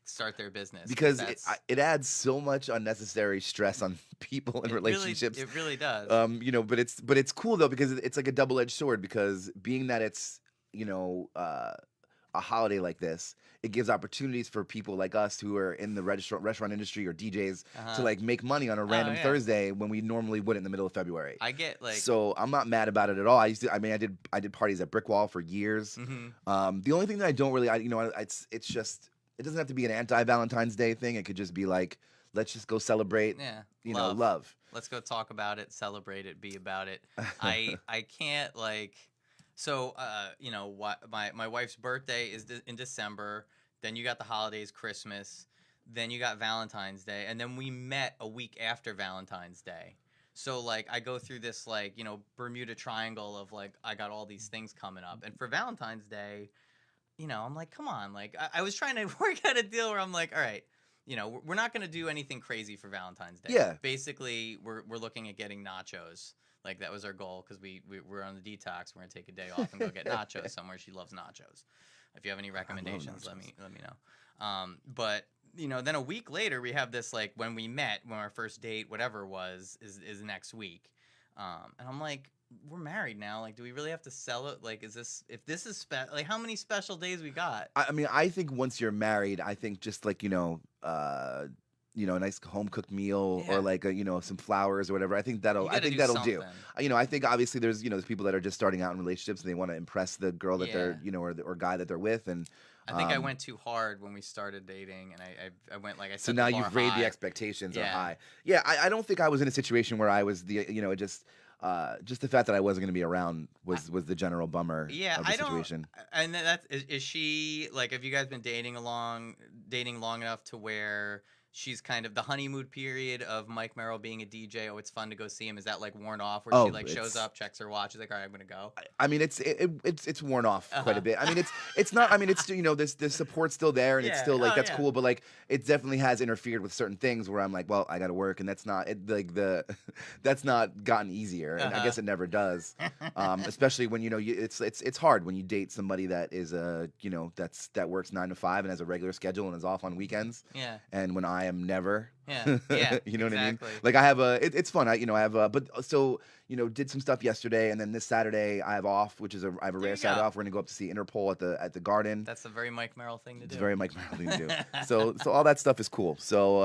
start their business? Because That's- it adds so much unnecessary stress on people and relationships. It really does. But it's cool though because it's like a double-edged sword because being that it's a holiday like this, it gives opportunities for people like us who are in the restaurant industry or DJs to like make money on a random yeah. Thursday when we normally wouldn't in the middle of February. I get like So I'm not mad about it at all. I did parties at Brick Wall for years. The only thing that I don't really it's just it doesn't have to be an anti-Valentine's Day thing. It could just be like let's just go celebrate love. Let's go talk about it, celebrate it, be about it. I can't like. So, my wife's birthday is in December. Then you got the holidays, Christmas. Then you got Valentine's Day. And then we met a week after Valentine's Day. So, like, I go through this, like, Bermuda Triangle of, like, I got all these things coming up. And for Valentine's Day, I'm like, come on. Like, I was trying to work out a deal where I'm like, all right, we're not going to do anything crazy for Valentine's Day. Yeah. Basically, we're looking at getting nachos. Like, that was our goal because we're on the detox. We're going to take a day off and go get nachos somewhere. She loves nachos. If you have any recommendations, let me know. But, then a week later, we have this, like, when our first date, whatever it was, is next week. And I'm like, we're married now. Like, do we really have to sell it? Like, if this is like, how many special days we got? I mean, I think once you're married, I think just like a nice home cooked meal or like some flowers or whatever. I think that'll do. Something. I think obviously there's people that are just starting out in relationships and they want to impress the girl that they're or guy that th're with, and I think I went too hard when we started dating, and I went like I said. So now you've raised the expectations are high. Yeah, I don't think I was in a situation where I was just the fact that I wasn't going to be around was the general bummer of the situation. And is she like? Have you guys been dating long enough to where she's kind of the honeymoon period of Mike Merrell being a DJ? Oh, it's fun to go see him. Is that like worn off? Where she like shows up, checks her watch, is like, all right, I'm gonna go. I mean, it's worn off quite a bit. I mean, it's not. I mean, it's this support's still there and it's still like that's cool, but like it definitely has interfered with certain things where I'm like, well, I got to work, and that's not that's not gotten easier, and I guess it never does. Especially when it's hard when you date somebody that is that works 9 to 5 and has a regular schedule and is off on weekends. And when I am never. Yeah, yeah, You know what I mean? exactly. Like I have it's fun. I have but so did some stuff yesterday, and then this Saturday I have off, which is I have a There rare you side go. off. We're gonna go up to see Interpol at the Garden. That's a very Mike Merrill thing to It's do. very Mike Merrill thing to do. So all that stuff is cool. So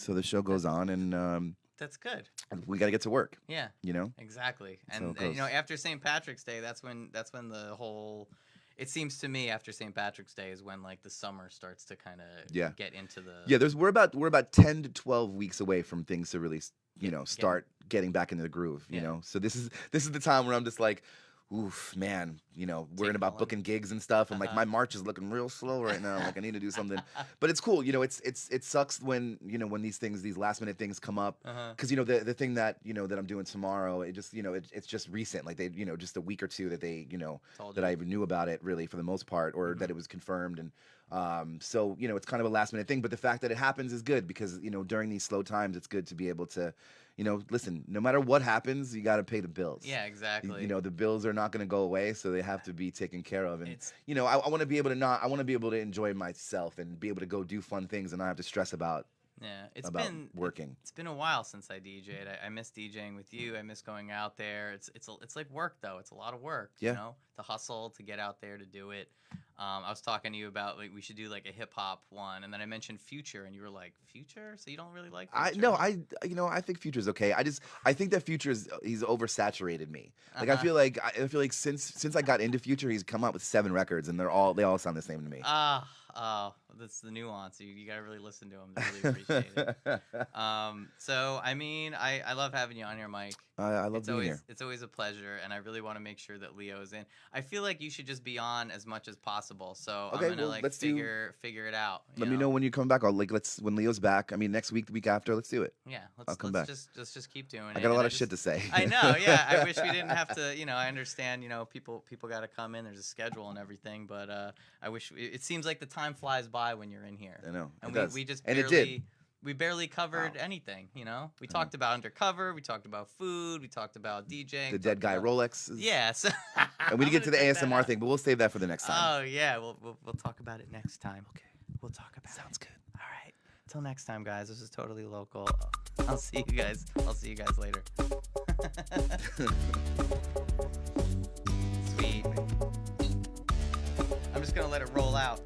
the show goes on, and That's good. we got to get to work. Yeah, You know. exactly. So And, it and, you know, goes. after St. Patrick's Day, that's when the whole. It seems to me after St. Patrick's Day is when like the summer starts to kind of Yeah. get into the. Yeah, we're about 10 to 12 weeks away from things to really, start getting back into the groove. You Yeah. know, so this is the time where I'm just like, oof, man. Worrying Take about one. booking gigs and stuff. I'm like, Uh-huh. my March is looking real slow right now. Like, I need to do something. But it's cool. It sucks when when these last minute things come up. Uh-huh. Because the thing that that I'm doing tomorrow, it just it's just recent. Like they just a week or two that they Told that you. I even knew about it really for the most part, or that it was confirmed. And so it's kind of a last minute thing. But the fact that it happens is good because during these slow times, it's good to be able to listen. No matter what happens, you got to pay the bills. Yeah, exactly. The bills are not going to go away, so they have to be taken care of. And It's- I want to be able to I want to be able to enjoy myself and be able to go do fun things and not have to stress about Yeah, about working. It's been a while since I DJ'd. I miss DJing with you. I miss going out there. It's like work though. It's a lot of work. Yeah. You know, to hustle, to get out there, to do it. I was talking to you about like we should do like a hip hop one, and then I mentioned Future, and you were like, Future? So you don't really like Future? I think Future's okay. I think that he's oversaturated me. Like Uh-huh. I feel like since I got into Future, he's come out with 7 records and they all sound the same to me. Oh, that's the nuance. You gotta really listen to him to really appreciate it. So I mean, I love having you on here, Mike. I love being here. It's always a pleasure, and I really want to make sure that Leo's in. I feel like you should just be on as much as possible. So Okay, I'm gonna well, like let's figure it out. Let me know when you come back. When Leo's back. I mean, next week, the week after. Let's do it. Yeah, I'll come back. Just keep doing it. I got a and lot of shit to say. I know. Yeah, I wish we didn't have to. I understand. People got to come in. There's a schedule and everything, but I wish it seems like the time flies by when you're in here. I know. And it does. we just and barely, it did. we barely covered anything. We talked about undercover. We talked about food. We talked about DJing. The dead guy Rolex. Yeah. So And we didn't get to the I'm gonna check that ASMR out. thing, but we'll save that for the next time. Oh yeah, we'll talk about it next time. Okay. We'll talk about Sounds it. good. All right. Until next time, guys. This is totally local. I'll see you guys. I'll see you guys later. Sweet. I'm just gonna let it roll out.